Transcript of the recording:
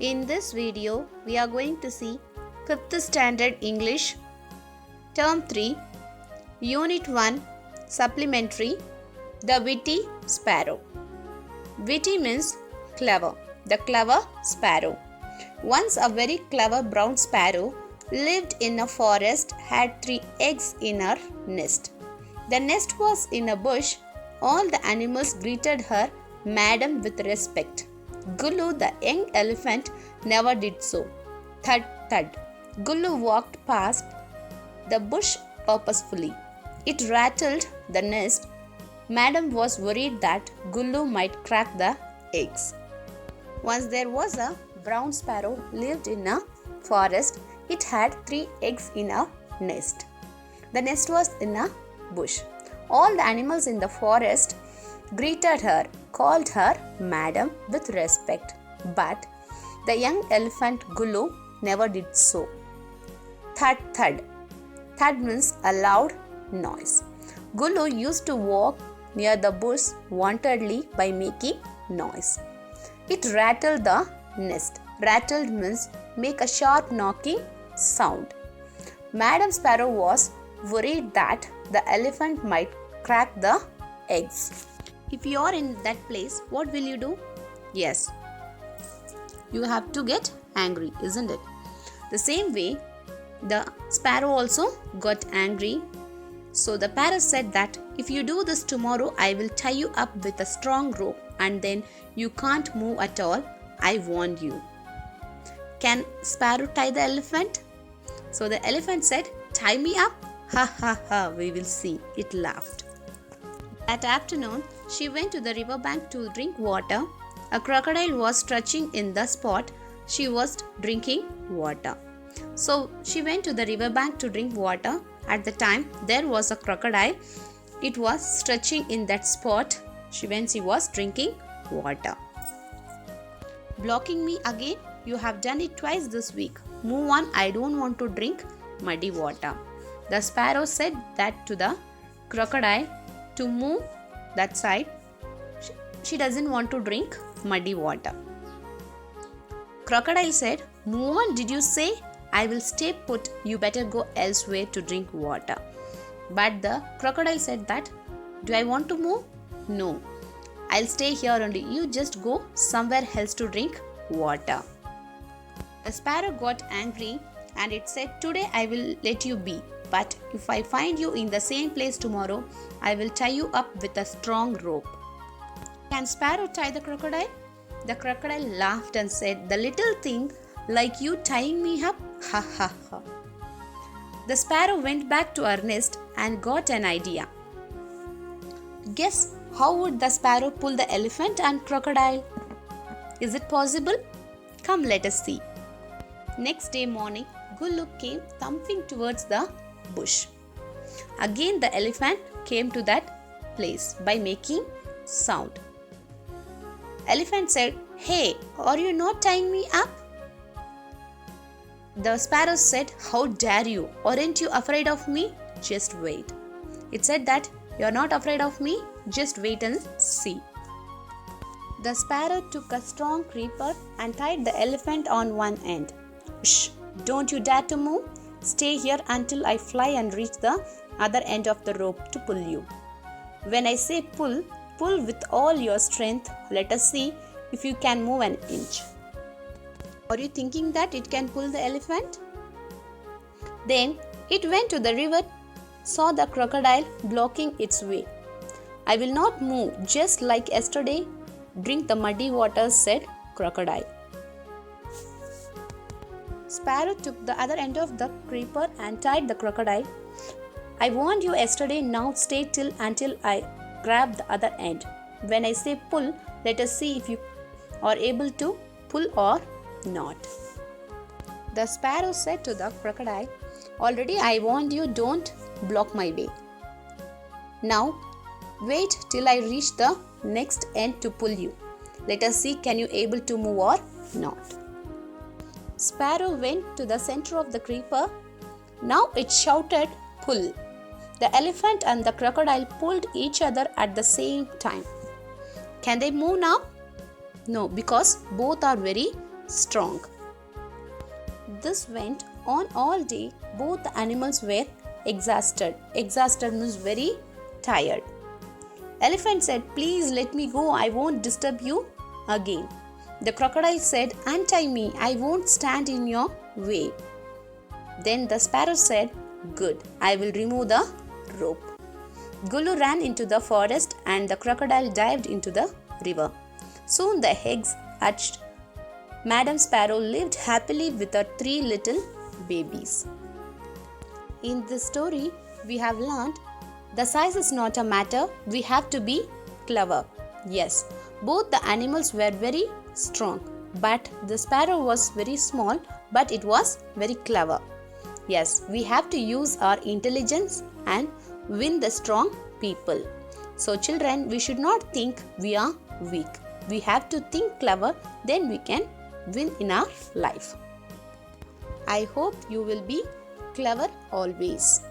In this video, we are going to see 5th Standard English, Term 3, Unit 1, Supplementary, The Witty Sparrow. Witty means clever, the clever sparrow. Once a very clever brown sparrow lived in a forest, had 3 eggs in her nest. The nest was in a bush. All the animals greeted her madam with respect. Gullu, the young elephant, never did so. Thud, thud. Gullu walked past the bush purposefully. It rattled the nest. Madam was worried that Gullu might crack the eggs. Once there was a brown sparrow lived in a forest. It had 3 eggs in a nest. The nest was in a bush. All the animals in the forest greeted her, called her madam with respect. But the young elephant Gullu never did so. Thud, thud. Thud means a loud noise. Gullu used to walk near the bush wantedly by making noise. It rattled the nest. Rattled means make a sharp knocking sound. Madam Sparrow was worried that the elephant might crack the eggs. If you are in that place, what will you do? Yes, you have to get angry, isn't it? The same way, the sparrow also got angry. So the parrot said that if you do this tomorrow, I will tie you up with a strong rope and then you can't move at all. I warned you. Can sparrow tie the elephant? So the elephant said, tie me up? Ha ha ha, we will see. It laughed. That afternoon, she went to the riverbank to drink water. A crocodile was stretching in the spot she was drinking water. So she went to the riverbank to drink water. At the time, there was a crocodile. It was stretching in that spot when she was drinking water. Blocking me again? You have done it twice this week. Move on, I don't want to drink muddy water. The sparrow said that to the crocodile to move that side. She doesn't want to drink muddy water. Crocodile said, move on, did you say? I will stay put. You better go elsewhere to drink water. But the crocodile said that, do I want to move? No. I'll stay here only. You just go somewhere else to drink water. The sparrow got angry and it said, today I will let you be. But if I find you in the same place tomorrow, I will tie you up with a strong rope. Can sparrow tie the crocodile? The crocodile laughed and said, the little thing like you tying me up? Ha ha ha. The sparrow went back to her nest and got an idea. Guess how would the sparrow pull the elephant and crocodile? Is it possible? Come, let us see. Next day morning, Gullu came thumping towards the bush. Again the elephant came to that place by making sound. Elephant said, hey, are you not tying me up? The sparrow said, how dare you? Aren't you afraid of me? Just wait. It said that you are not afraid of me. Just wait and see. The sparrow took a strong creeper and tied the elephant on one end. Shh! Don't you dare to move. Stay here until I fly and reach the other end of the rope to pull you. When I say pull, pull with all your strength. Let us see if you can move an inch. Are you thinking that it can pull the elephant? Then it went to the river, saw the crocodile blocking its way. I will not move, just like yesterday. Drink the muddy water, said crocodile. Sparrow took the other end of the creeper and tied the crocodile. I warned you yesterday, now stay till until I grab the other end. When I say pull, let us see if you are able to pull or not. The sparrow said to the crocodile, already I warned you, don't block my way. Now wait till I reach the next end to pull you. Let us see, can you able to move or not. Sparrow went to the center of the creeper. Now it shouted, pull. The elephant and the crocodile pulled each other at the same time. Can they move now? No, because both are very strong. This went on all day. Both the animals were exhausted. Exhausted means very tired. Elephant said, "Please let me go. I won't disturb you again." The crocodile said, "Untie me. I won't stand in your way." Then the sparrow said, "Good. I will remove the rope." Gulu ran into the forest and the crocodile dived into the river. Soon the eggs hatched. Madam Sparrow lived happily with her 3 little babies. In this story, we have learned the size is not a matter, we have to be clever. Yes, both the animals were very strong, but the sparrow was very small, but it was very clever. Yes, we have to use our intelligence and win the strong people. So children, we should not think we are weak. We have to think clever, then we can win in our life. I hope you will be clever always.